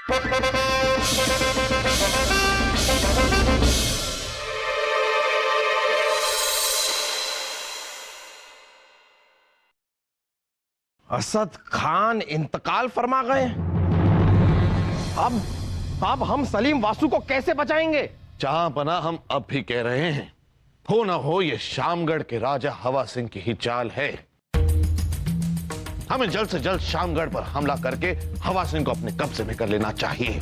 असद खान इंतकाल फरमा गए। अब हम सलीम वासु को कैसे बचाएंगे? जहां बना हम अब भी कह रहे हैं, हो ना हो ये शामगढ़ के राजा हवा सिंह की ही चाल है। हमें जल्द से जल्द शामगढ़ पर हमला करके हवा सिंह को अपने कब्जे में कर लेना चाहिए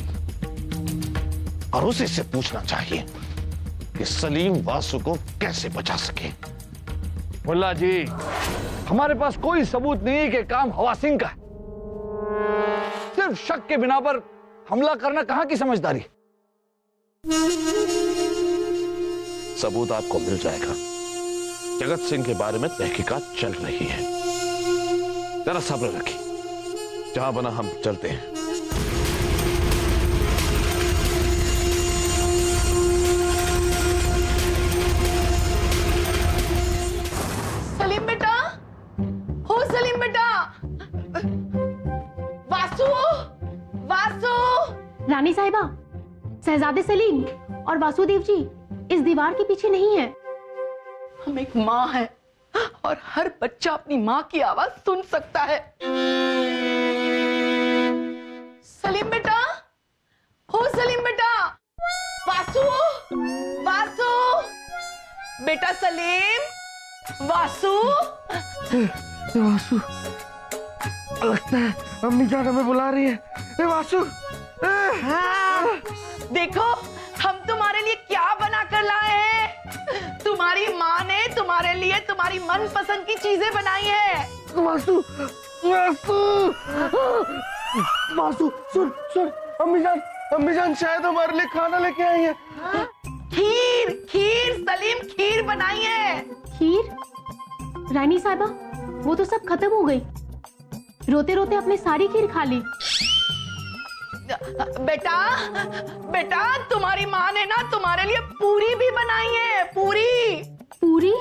और उसी से पूछना चाहिए कि सलीम वासु को कैसे बचा सके। मुल्ला जी, हमारे पास कोई सबूत नहीं है कि काम हवा सिंह का है। सिर्फ शक के बिना पर हमला करना कहां की समझदारी। सबूत आपको मिल जाएगा। जगत सिंह के बारे में तहकीकात चल रही है, जरा सब्र रखिए। जहां बना हम चलते हैं। सलीम बेटा, हो सलीम बेटा, वासु, वासु। रानी साहिबा, शहजादे सलीम और वासुदेव जी इस दीवार के पीछे नहीं है। हम एक माँ है और हर बच्चा अपनी माँ की आवाज सुन सकता है। सलीम बेटा, हो सलीम बेटा, वासु, वासु, बेटा सलीम, वासु। वासु, लगता है अम्मी जान हमें बुला रही है। वासु, हाँ, देखो हम तुम्हारे लिए क्या बना कर लाए हैं। तुम्हारी माँ ने तुम्हारे लिए तुम्हारी मनपसंद की चीजें बनाई है। वासु, वासु, वासु, सुन, अम्मी जान शायद हमारे लिए खाना लेके आई है। खीर, खीर सलीम, खीर बनाई है। खीर? रानी साहिबा, वो तो सब खत्म हो गई। रोते रोते अपने सारी खीर खा ली। बेटा, बेटा तुम्हारी माँ ने ना तुम्हारे लिए पूरी भी बनाई है। पूरी? पूरी?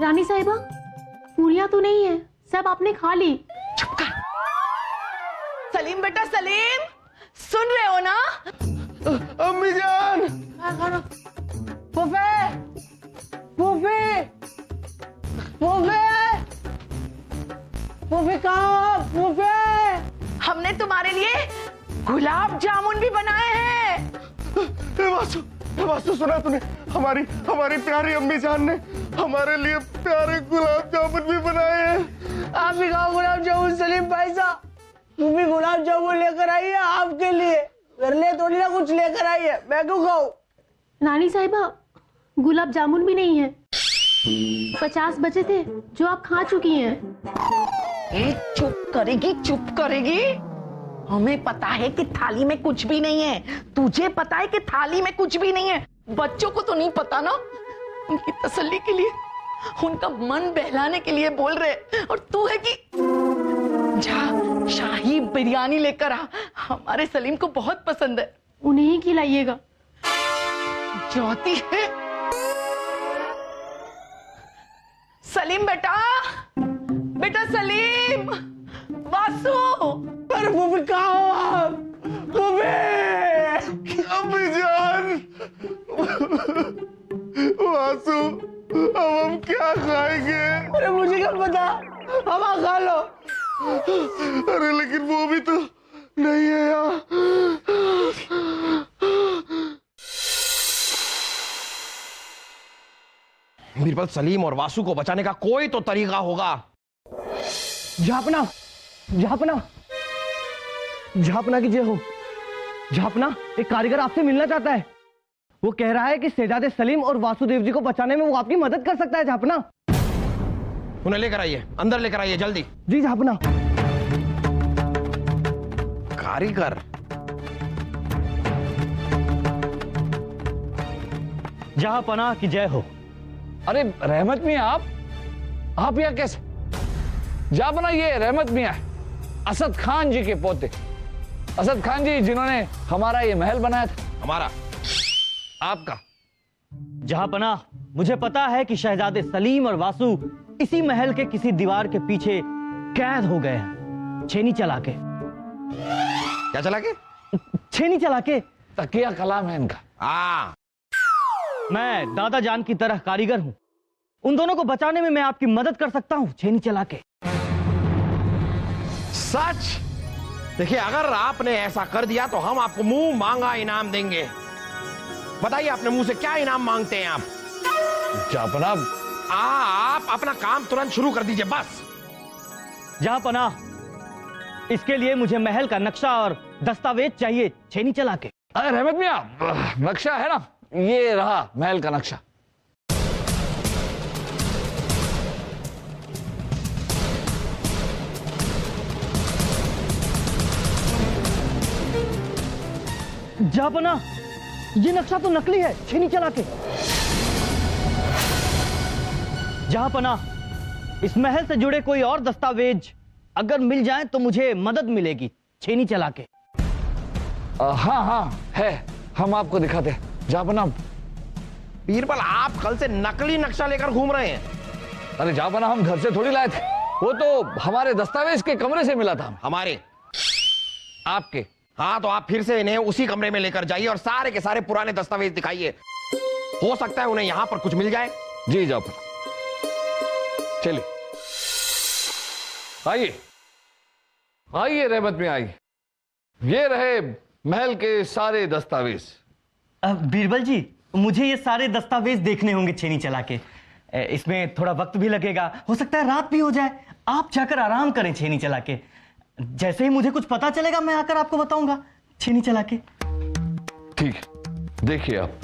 रानी साहिबा, पूरियां तो नहीं है, सब आपने खा ली। चुप कर। सलीम बेटा, सलीम सुन रहे हो ना? अम्मी जान, फूफे, फूफे, फूफे, फूफे कहाँ? फूफे, हमने तुम्हारे लिए गुलाब जामुन भी बनाए हैं। वासु, सुना तूने? हमारी प्यारी अम्मी जान ने हमारे लिए प्यारे गुलाब जामुन भी बनाए हैं। आप भी खाओ गुलाब जामुन सलीम भाई साहब। तुम भी गुलाब जामुन लेकर आई है आपके लिए। मेरे लिए थोड़ी ना कुछ लेकर आई है, मैं क्यों खाऊं? रानी साहिबा, गुलाब जामुन भी नहीं है। 50 बचे थे जो आप खा चुकी हैं। चुप करेगी, चुप करेगी। हमें पता है कि थाली में कुछ भी नहीं है। तुझे पता है कि थाली में कुछ भी नहीं है। बच्चों को तो नहीं पता ना। उनकी तसल्ली के लिए, उनका मन बहलाने के लिए बोल रहे, और तू है कि जा शाही बिरयानी लेकर आ। हमारे सलीम को बहुत पसंद है। उन्हें ही खिलाइएगा। जाती है। सलीम बेटा, बेटा सलीम, वासु। पर फूफी कहाँ हो आप? फूफी! अम्मी जान, वासु, अब हम क्या खाएंगे? अरे मुझे क्या पता, हवा खा लो। अरे लेकिन वो भी तो नहीं है यार। बीरबल, सलीम और वासु को बचाने का कोई तो तरीका होगा। झापना, झापना, झापना की जय हो। झापना, एक कारीगर आपसे मिलना चाहता है। वो कह रहा है कि शहजादे सलीम और वासुदेव जी को बचाने में वो आपकी मदद कर सकता है। झापना, उन्हें लेकर आइए, अंदर लेकर आइए जल्दी। जी झापना। कारीगर? जहां पनाह की जय हो। अरे रहमत मियां, आप यहाँ कैसे? जा बना, ये रहमत मियां असद खान जी के पोते। असद खान जी जिन्होंने हमारा ये महल बनाया था। हमारा? आपका? जहां पनाह, मुझे पता है कि शहजादे सलीम और वासु इसी महल के किसी दीवार के पीछे कैद हो गए हैं, छेनी चला के। क्या चला के? छेनी चला के। तकिया कलाम है इनका। हाँ, मैं दादा जान की तरह कारीगर हूं, उन दोनों को बचाने में मैं आपकी मदद कर सकता हूं छेनी चला के। सच? देखिए, अगर आपने ऐसा कर दिया तो हम आपको मुंह मांगा इनाम देंगे। बताइए, अपने मुंह से क्या इनाम मांगते हैं आप? जापना, आप अपना काम तुरंत शुरू कर दीजिए बस। जहां पना, इसके लिए मुझे महल का नक्शा और दस्तावेज चाहिए छेनी चला के। अरे रहमत मियां, नक्शा है ना, ये रहा महल का नक्शा। जापना, ये नक्शा तो नकली है छेनी चला के। जहांपना, इस महल से जुड़े कोई और दस्तावेज अगर मिल जाएं तो मुझे मदद मिलेगी छेनी चला के। हाँ हाँ है, हम आपको दिखाते हैं जापना। बीरबल, आप कल से नकली नक्शा लेकर घूम रहे हैं। अरे जापना, हम घर से थोड़ी लाए थे, वो तो हमारे दस्तावेज के कमरे से मिला था। हमारे? आपके? हाँ, तो आप फिर से इन्हें उसी कमरे में लेकर जाइए और सारे के सारे पुराने दस्तावेज दिखाइए। हो सकता है उन्हें यहां पर कुछ मिल जाए। जी जापना, चलिए आइए आइए रहमत में आइए। ये रहे महल के सारे दस्तावेज। बीरबल जी, मुझे ये सारे दस्तावेज देखने होंगे छेनी चला के। इसमें थोड़ा वक्त भी लगेगा, हो सकता है रात भी हो जाए। आप जाकर आराम करें छेनी चला के। जैसे ही मुझे कुछ पता चलेगा मैं आकर आपको बताऊंगा छेनी चला के। ठीक है, देखिए आप।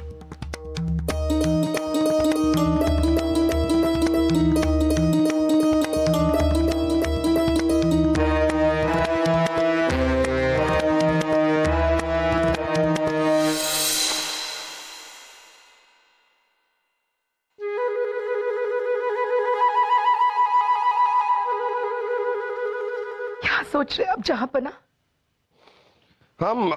क्या सोच रहे अब जहांपना? हम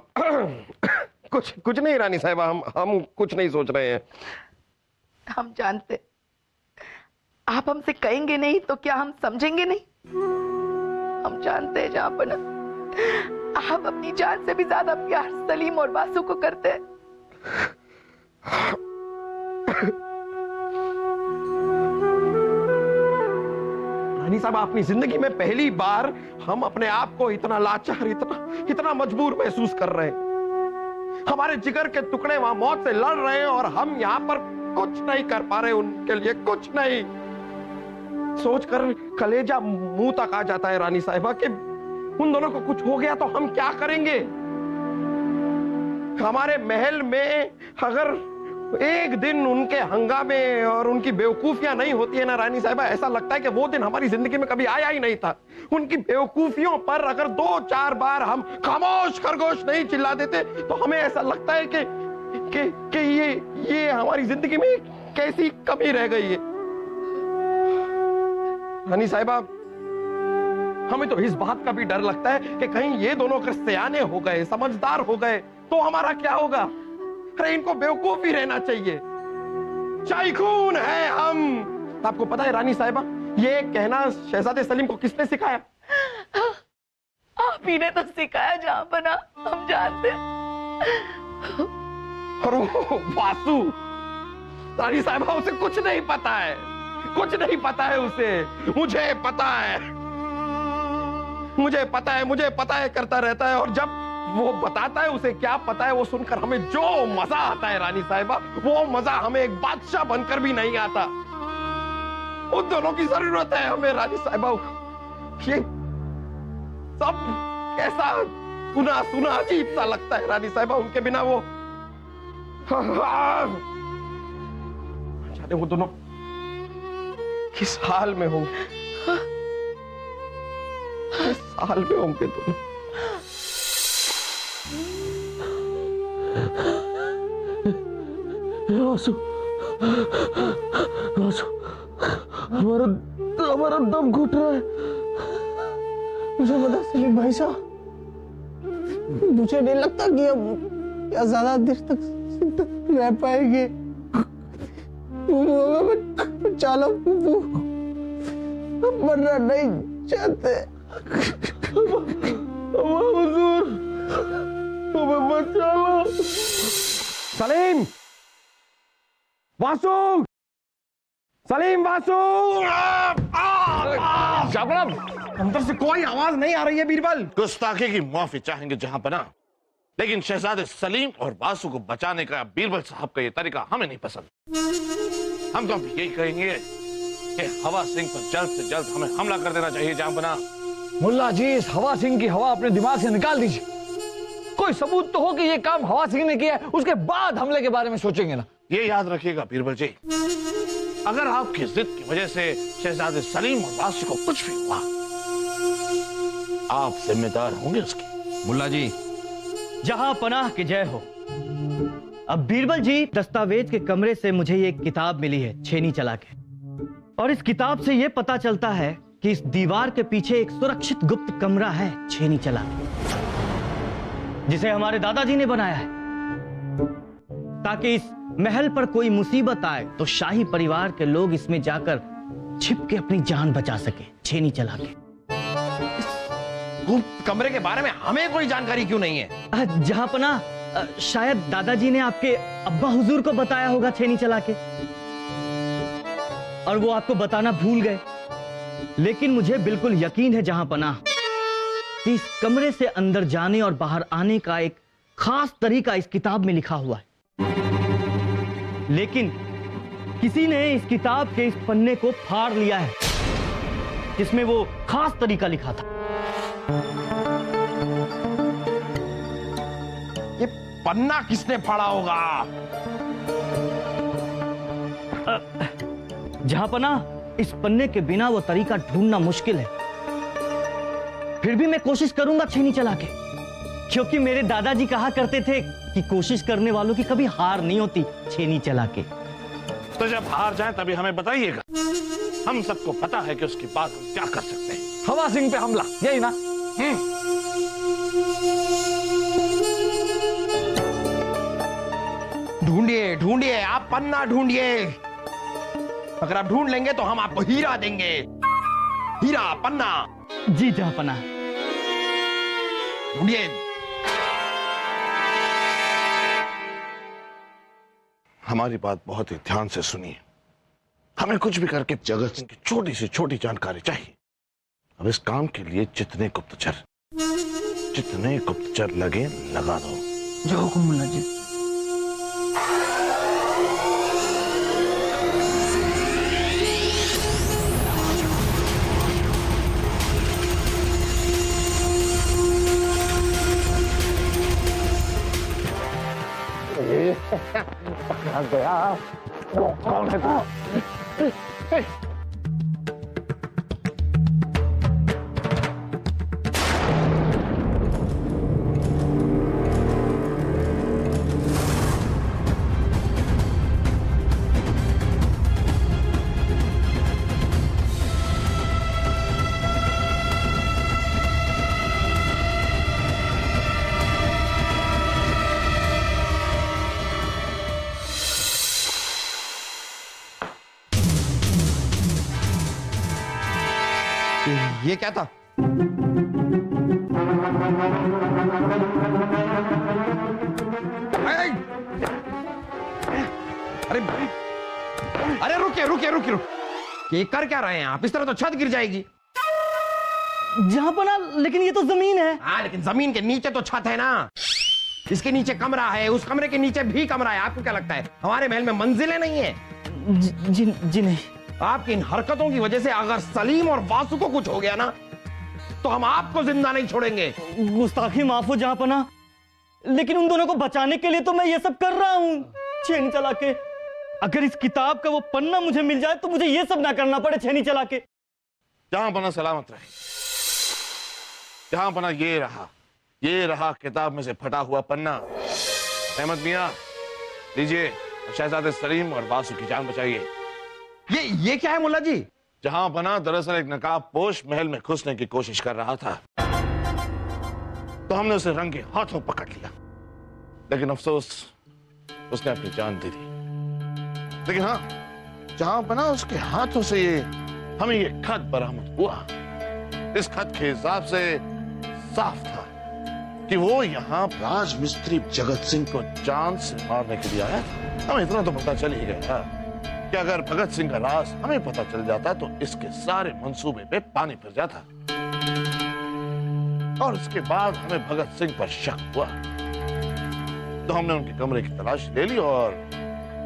कुछ नहीं रानी साहिबा, हम कुछ नहीं सोच रहे हैं। हम जानते, आप हमसे कहेंगे नहीं तो क्या हम समझेंगे नहीं? हम जानते हैं जहांपना, आप अपनी जान से भी ज्यादा प्यार सलीम और वासु को करते हैं। रानी साहब, अपनी जिंदगी में पहली बार हम अपने आप को इतना लाचार, इतना मजबूर महसूस कर रहे हैं। हमारे जिगर के टुकड़े वहां मौत से लड़ रहे हैं और हम यहाँ पर कुछ नहीं कर पा रहे उनके लिए, कुछ नहीं। सोचकर कलेजा मुंह तक आ जाता है रानी साहिबा कि उन दोनों को कुछ हो गया तो हम क्या करेंगे। हमारे महल में अगर एक दिन उनके हंगामे और उनकी बेवकूफियां नहीं होती है ना रानी साहिबा, ऐसा लगता है कि वो दिन हमारी जिंदगी में कभी आया ही नहीं था। उनकी बेवकूफियों पर अगर 2-4 बार हम खामोश खरगोश नहीं चिल्ला देते तो हमें ऐसा लगता है कि ये हमारी जिंदगी में कैसी कमी रह गई है। रानी साहिबा, हमें तो इस बात का भी डर लगता है कि कहीं ये दोनों अगर सयाने हो गए, समझदार हो गए तो हमारा क्या होगा। अरे इनको बेवकूफ ही रहना चाहिए, शाइखून है हम। आपको पता है रानी साहिबा, ये कहना शहजादे सलीम को किसने सिखाया? आप ही ने तो सिखाया जहांपना, हम जानते हैं। और वो वासु, रानी साहिबा, उसे कुछ नहीं पता है, कुछ नहीं पता है उसे। मुझे पता है, मुझे पता है करता रहता है। और जब वो बताता है उसे क्या पता है, वो सुनकर हमें जो मजा आता है रानी साहिबा, वो मजा हमें एक बादशाह बनकर भी नहीं आता। उन दोनों की जरूरत है हमें रानी साहिबा। ये सब कैसा सुना सुना अजीब सा लगता है रानी साहिबा, उनके बिना वो जाने वो दोनों किस हाल में होंगे, किस हाल में होंगे दोनों। वासु, वासु, हमारा दम घुट रहा है। मुझे बता सलीम भाई साहब, मुझे नहीं लगता कि अब ज्यादा देर तक जिंदा रह पाएंगे। चलो, मरना नहीं चाहते। हुजूर, हमें बचा लो। सलीम, वासु, सलीम, वासु। जापना, अंदर से कोई आवाज नहीं आ रही है बीरबल। गुस्ताखी की माफी चाहेंगे जहां पना, लेकिन शहजादे सलीम और वासु को बचाने का बीरबल साहब का ये तरीका हमें नहीं पसंद। हम तो अब यही कहेंगे कि हवा सिंह पर जल्द से जल्द हमें हमला कर देना चाहिए जहां पना। मुल्ला जी, इस हवा सिंह की हवा अपने दिमाग से निकाल दीजिए। कोई सबूत तो हो कि ये काम हवा सिंह ने किया है, उसके बाद हमले के बारे में सोचेंगे ना। ये याद रखिएगा बीरबल जी, अगर आपकी जिद की वजह से शहजादे सलीम और वासु को कुछ भी हुआ, आप जिम्मेदार होंगे उसकी। मुल्ला जी, जहां पनाह की जय हो। अब बीरबल जी, दस्तावेज के कमरे से मुझे ये किताब मिली है छेनी चला के, और इस किताब से यह पता चलता है कि इस दीवार के पीछे एक सुरक्षित गुप्त कमरा है छेनी चला के, जिसे हमारे दादाजी ने बनाया है ताकि इस महल पर कोई मुसीबत आए तो शाही परिवार के लोग इसमें जाकर छिप के अपनी जान बचा सके छेनी चला के। गुप्त कमरे के बारे में हमें कोई जानकारी क्यों नहीं है? जहां पना, शायद दादाजी ने आपके अब्बा हुजूर को बताया होगा छेनी चला के, और वो आपको बताना भूल गए। लेकिन मुझे बिल्कुल यकीन है जहां पना कि इस कमरे से अंदर जाने और बाहर आने का एक खास तरीका इस किताब में लिखा हुआ है। लेकिन किसी ने इस किताब के इस पन्ने को फाड़ लिया है जिसमें वो खास तरीका लिखा था। ये पन्ना किसने फाड़ा होगा? जहां पना, इस पन्ने के बिना वो तरीका ढूंढना मुश्किल है। फिर भी मैं कोशिश करूंगा छेनी चला के, क्योंकि मेरे दादाजी कहा करते थे कि कोशिश करने वालों की कभी हार नहीं होती छेनी चला के। तो जब हार जाए तभी हमें बताइएगा, हम सबको पता है कि उसके बाद हम क्या कर सकते हैं। हवा सिंह पे हमला, यही ना? ढूंढिए ढूंढिए, आप पन्ना ढूंढिए। अगर आप ढूंढ लेंगे तो हम आपको हीरा देंगे। हीरा, पन्ना। जी जहां पना। ढूंढिए। हमारी बात बहुत ही ध्यान से सुनिए। हमें कुछ भी करके जगत सिंह की छोटी से छोटी जानकारी चाहिए। अब इस काम के लिए जितने गुप्तचर लगे लगा दो। जो हुक्म मुल्ला जी। कौन है तू? ये क्या था? अरे अरे रुकिए रुकिए रुकिए, ये कर क्या रहे हैं आप? इस तरह तो छत गिर जाएगी। जहां पना, लेकिन ये तो जमीन है। हाँ, लेकिन जमीन के नीचे तो छत है ना। इसके नीचे कमरा है, उस कमरे के नीचे भी कमरा है। आपको क्या लगता है हमारे महल में मंजिलें नहीं है? जी नहीं। आपकी इन हरकतों की वजह से अगर सलीम और वासु को कुछ हो गया ना, तो हम आपको जिंदा नहीं छोड़ेंगे। गुस्ताखी माफ हो जहां पना, लेकिन उन दोनों को बचाने के लिए तो मैं ये सब कर रहा हूँ छेनी चला के। अगर इस किताब का वो पन्ना मुझे मिल जाए तो मुझे ये सब ना करना पड़े छेनी चला के। जहां पना सलामत रहे। जहां पना, ये रहा किताब में से फटा हुआ पन्ना। अहमद मियां, लीजिए, शहजादे सलीम और वासु की जान बचाइए। ये क्या है मुल्ला जी? जहां पना दरअसल एक नकाब पोश महल में घुसने की कोशिश कर रहा था, तो हमने उसे रंगे हाथों पकड़ लिया। लेकिन अफसोस, उसने अपनी जान दे दी। लेकिन हाँ, जहां पना उसके हाथों से हमें ये खत बरामद हुआ। इस खत के हिसाब से साफ था कि वो यहाँ राजमिस्त्री जगत सिंह को जान से मारने के लिए आया था। हमें इतना तो पता चल ही गया कि अगर भगत सिंह का राज हमें पता चल जाता तो इसके सारे मंसूबे पे पानी फिर जाता। और उसके बाद हमें भगत सिंह पर शक हुआ तो हमने उनके कमरे की तलाश ले ली और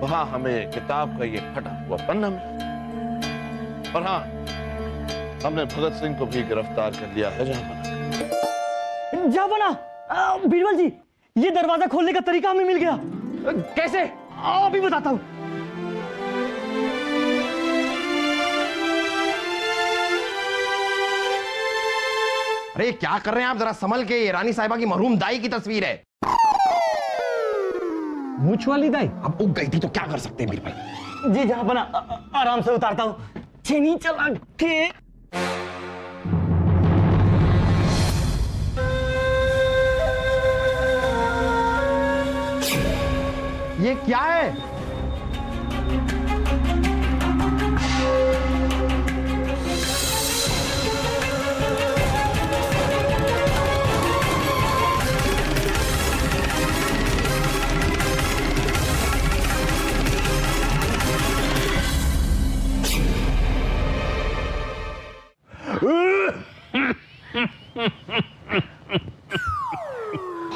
वहां हमें किताब का ये फटा हुआ पन्ना मिला। और हाँ, हमने भगत सिंह को भी गिरफ्तार कर लिया है। जहां बीरबल जी, ये दरवाजा खोलने का तरीका हमें मिल गया। कैसे? अभी बताता हूं। अरे क्या कर रहे हैं आप, जरा संभल के। ये रानी साहिबा की मरहूम दाई की तस्वीर है। मूछ वाली दाई अब उग गई थी तो क्या कर सकते हैं बीरबल? जी जहां बना, आराम से उतारता हूं। चीनी चला के ये क्या है?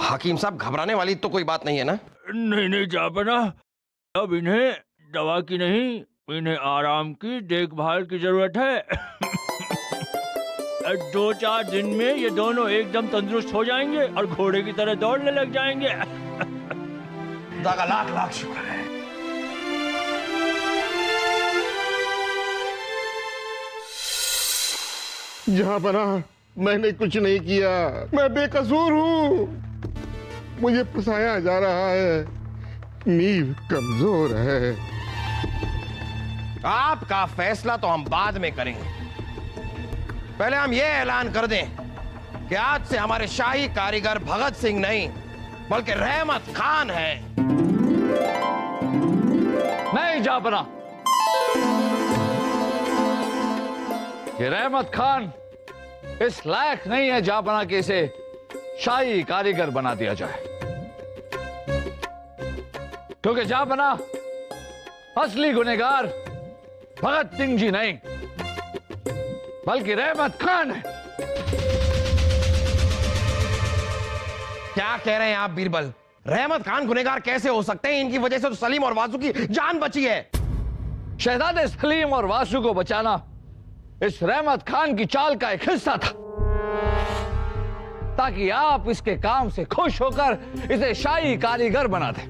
हकीम साहब, घबराने वाली तो कोई बात नहीं है ना? नहीं नहीं जापना, अब इन्हें दवा की नहीं, इन्हें आराम की देखभाल की जरूरत है। 2-4 दिन में ये दोनों एकदम तंदुरुस्त हो जाएंगे और घोड़े की तरह दौड़ने लग जाएंगे। दागा लाख लाख शुक्र है। जहां बना, मैंने कुछ नहीं किया, मैं बेकसूर हूँ। मुझे फंसाया जा रहा है, नींव कमजोर है। आपका फैसला तो हम बाद में करेंगे। पहले हम ये ऐलान कर दें कि आज से हमारे शाही कारीगर भगत सिंह नहीं बल्कि रहमत खान है। नहीं जापना, ये रहमत खान इस लायक नहीं है जापना कि इसे शाही कारीगर बना दिया जाए, क्योंकि जापना असली गुनहगार भगत सिंह जी नहीं बल्कि रहमत खान है। क्या कह रहे हैं आप बीरबल? रहमत खान गुनहगार कैसे हो सकते हैं? इनकी वजह से तो सलीम और वासु की जान बची है। शहजादे सलीम और वासु को बचाना इस रहमत खान की चाल का एक हिस्सा था, ताकि आप इसके काम से खुश होकर इसे शाही कारीगर बना दें।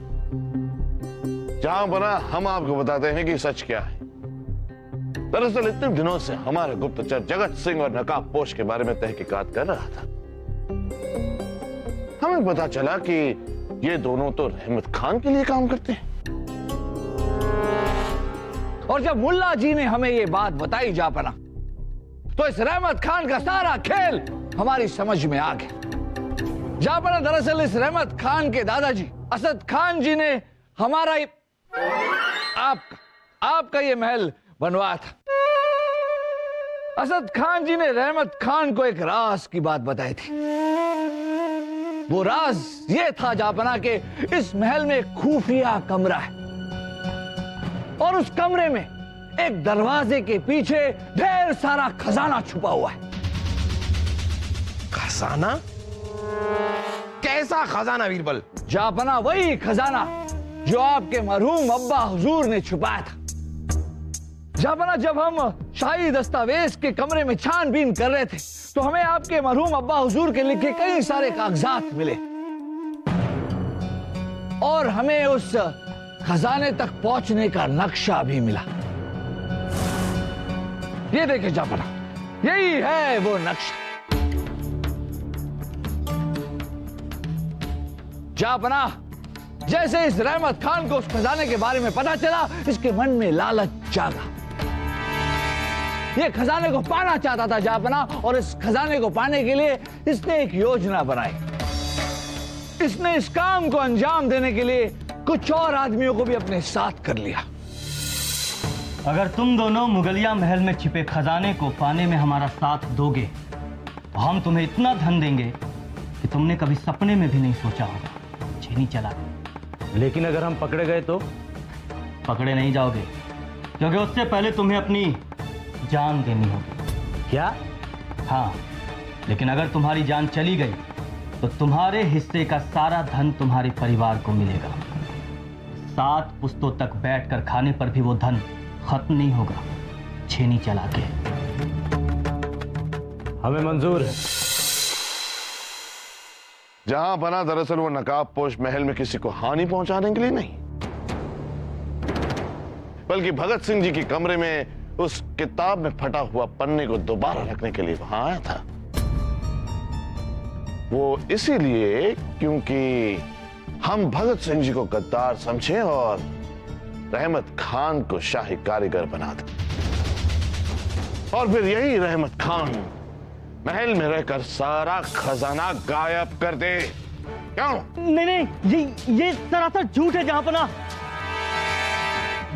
जहां बना, हम आपको बताते हैं कि सच क्या है। दरअसल इतने दिनों से हमारा गुप्तचर जगत सिंह और नकाबपोश के बारे में तहकीकात कर रहा था। हमें पता चला कि ये दोनों तो रहमत खान के लिए काम करते हैं। और जब मुल्ला जी ने हमें ये बात बताई जापना, तो इस रहमत खान का सारा खेल हमारी समझ में आ गया। जापना, दरअसल इस रहमत खान के दादाजी असद खान जी ने हमारा आपका ये महल बनवाया था। असद खान जी ने रहमत खान को एक राज की बात बताई थी। वो राज ये था जापना के इस महल में एक खुफिया कमरा है और उस कमरे में एक दरवाजे के पीछे ढेर सारा खजाना छुपा हुआ है। खजाना? कैसा खजाना बीरबल? जापना, वही खजाना जो आपके मरहूम अब्बा हुजूर ने छुपाया था। जापना, जब हम शाही दस्तावेज के कमरे में छानबीन कर रहे थे तो हमें आपके मरहूम अब्बा हुजूर के लिखे कई सारे कागजात मिले और हमें उस खजाने तक पहुंचने का नक्शा भी मिला। ये देखिए जापना, यही है वो नक्शा। जापना, जैसे इस रहमत खान को उस खजाने के बारे में पता चला, इसके मन में लालच जागा। ये खजाने को पाना चाहता था जापना, और इस खजाने को पाने के लिए इसने एक योजना बनाई। इसने इस काम को अंजाम देने के लिए कुछ और आदमियों को भी अपने साथ कर लिया। अगर तुम दोनों मुगलिया महल में छिपे खजाने को पाने में हमारा साथ दोगे तो हम तुम्हें इतना धन देंगे कि तुमने कभी सपने में भी नहीं सोचा होगा। छेनी चला। लेकिन अगर हम पकड़े गए तो? पकड़े नहीं जाओगे, क्योंकि उससे पहले तुम्हें अपनी जान देनी होगी। क्या? हाँ, लेकिन अगर तुम्हारी जान चली गई तो तुम्हारे हिस्से का सारा धन तुम्हारे परिवार को मिलेगा। 7 पुश्तों तक बैठकर खाने पर भी वो धन खत्म नहीं होगा, छेनी चला के। हमें मंजूर है। जहां बना दरअसल वो नकाबपोश महल में किसी को हानि पहुंचाने के लिए नहीं, बल्कि भगत सिंह जी के कमरे में उस किताब में फटा हुआ पन्ने को दोबारा रखने के लिए वहां आया था। वो इसीलिए क्योंकि हम भगत सिंह जी को गद्दार समझे और रहमत खान को शाही कारीगर बना दे, और फिर यही रहमत खान महल में रहकर सारा खजाना गायब कर दे। क्यों? नहीं, ये सरासर झूठ है जहांपना।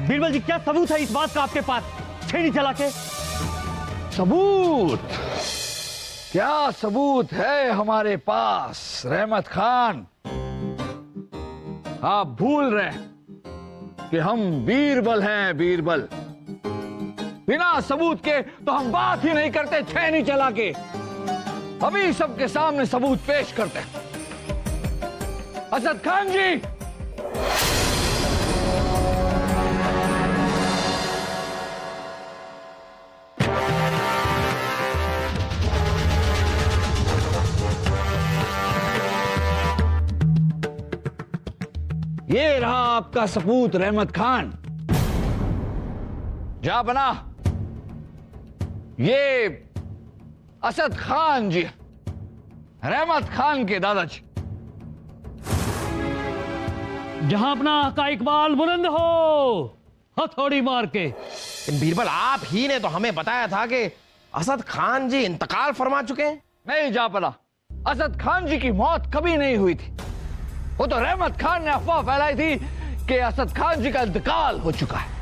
बीरबल जी, क्या सबूत है इस बात का आपके पास? छेनी चला के। सबूत? क्या सबूत है हमारे पास रहमत खान? आप भूल रहे हैं कि हम बीरबल हैं, बीरबल। बिना सबूत के तो हम बात ही नहीं करते छेनी चला के। अभी सबके सामने सबूत पेश करते हैं। असद खान जी, ये रहा आपका सबूत रहमत खान। जा बना, ये असद खान जी, रहमत खान के दादाजी। जहां अपना का इकबाल बुलंद हो, हथौड़ी मार के। बीरबल, आप ही ने तो हमें बताया था कि असद खान जी इंतकाल फरमा चुके हैं। नहीं जापना, असद खान जी की मौत कभी नहीं हुई थी। वो तो रहमत खान ने अफवाह फैलाई थी कि असद खान जी का इंतकाल हो चुका है।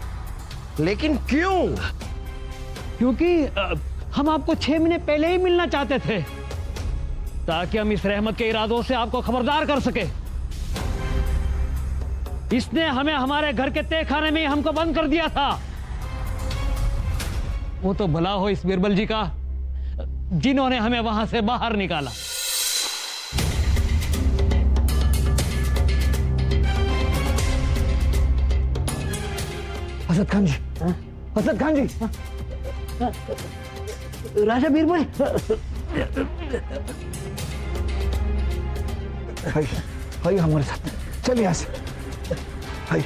लेकिन क्यों? क्योंकि हम आपको 6 महीने पहले ही मिलना चाहते थे, ताकि हम इस रहमत के इरादों से आपको खबरदार कर सके। इसने हमें हमारे घर के तहखाने में ही हमको बंद कर दिया था। वो तो भला हो इस बीरबल जी का, जिन्होंने हमें वहां से बाहर निकाला। असद खान जी, असद खान जी, राजा बीरबल, भाई हमारे साथ चलिए यहाँ से। भाई,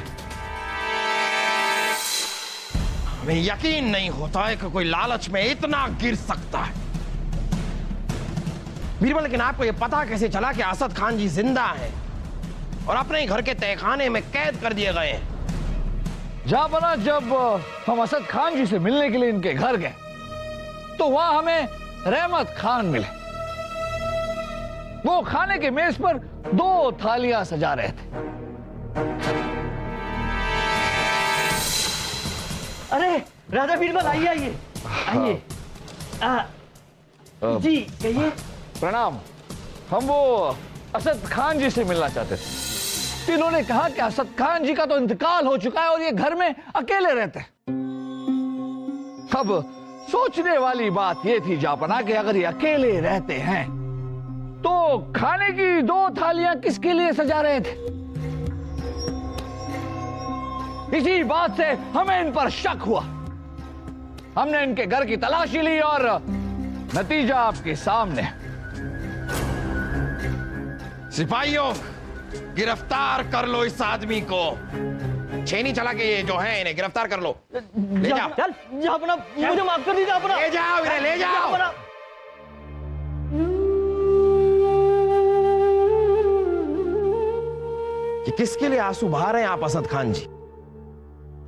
हमें यकीन नहीं होता है कि कोई लालच में इतना गिर सकता है। बीरबल, लेकिन आपको यह पता कैसे चला कि असद खान जी जिंदा हैं और अपने ही घर के तहखाने में कैद कर दिए गए हैं? जहां बना, जब हम असद खान जी से मिलने के लिए इनके घर गए तो वहां हमें रहमत खान मिले। वो खाने के मेज पर 2 थालियां सजा रहे थे। अरे राजा बीरबल, आइए आइए आइए। जी कहिए। प्रणाम। हम वो असद खान जी से मिलना चाहते थे। तो इन्होंने कहा कि असद खान जी का तो इंतकाल हो चुका है और ये घर में अकेले रहते हैं। अब सोचने वाली बात ये थी जापना कि अगर ये अकेले रहते हैं तो खाने की 2 थालियां किसके लिए सजा रहे थे? इसी बात से हमें इन पर शक हुआ। हमने इनके घर की तलाशी ली और नतीजा आपके सामने। सिपाहियों, गिरफ्तार कर लो इस आदमी को। छेनी चला के ये जो है, इन्हें गिरफ्तार कर लो। ले जाओ। चल अपना, मुझे माफ कर दीजिए अपना। ले जाओ इन्हें, ले जाओ। कि किसके लिए आंसू बहा रहे हैं आप असद खान जी?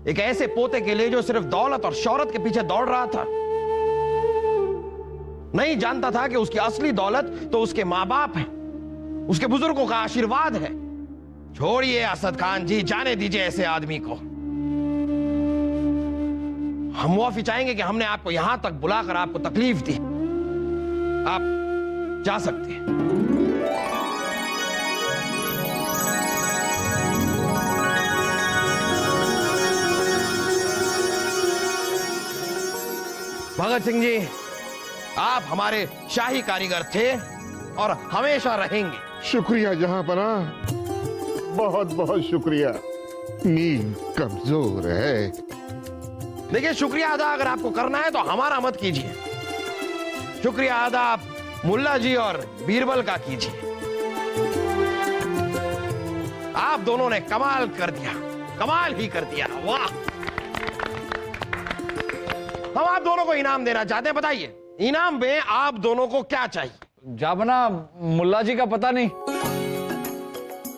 एक ऐसे पोते के लिए जो सिर्फ दौलत और शौहरत के पीछे दौड़ रहा था। नहीं जानता था कि उसकी असली दौलत तो उसके मां बाप हैं, उसके बुजुर्गों का आशीर्वाद है। छोड़िए असद खान जी, जाने दीजिए ऐसे आदमी को। हम माफी चाहेंगे कि हमने आपको यहां तक बुलाकर आपको तकलीफ दी। आप जा सकते हैं। भगत सिंह जी, आप हमारे शाही कारीगर थे और हमेशा रहेंगे। शुक्रिया जहांपना, बहुत बहुत शुक्रिया। नींव कमजोर है। देखिए, शुक्रिया अदा अगर आपको करना है तो हमारा मत कीजिए। शुक्रिया अदा आप मुल्ला जी और बीरबल का कीजिए। आप दोनों ने कमाल कर दिया, कमाल ही कर दिया। वाह! हम आप दोनों को इनाम देना चाहते हैं। बताइए, इनाम में आप दोनों को क्या चाहिए? जापना, मुल्ला जी का पता नहीं,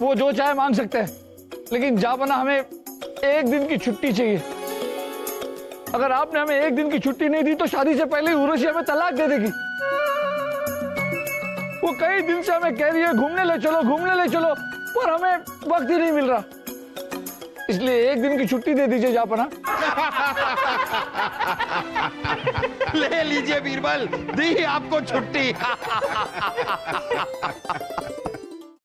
वो जो चाहे मांग सकते हैं, लेकिन जापना हमें एक दिन की छुट्टी चाहिए। अगर आपने हमें एक दिन की छुट्टी नहीं दी तो शादी से पहले ही उर्वशी हमें तलाक दे देगी। वो कई दिन से हमें कह रही है घूमने ले चलो, घूमने ले चलो, पर हमें वक्त ही नहीं मिल रहा। इसलिए एक दिन की छुट्टी दे दीजिए जापना। ले लीजिए बीरबल, दी आपको छुट्टी।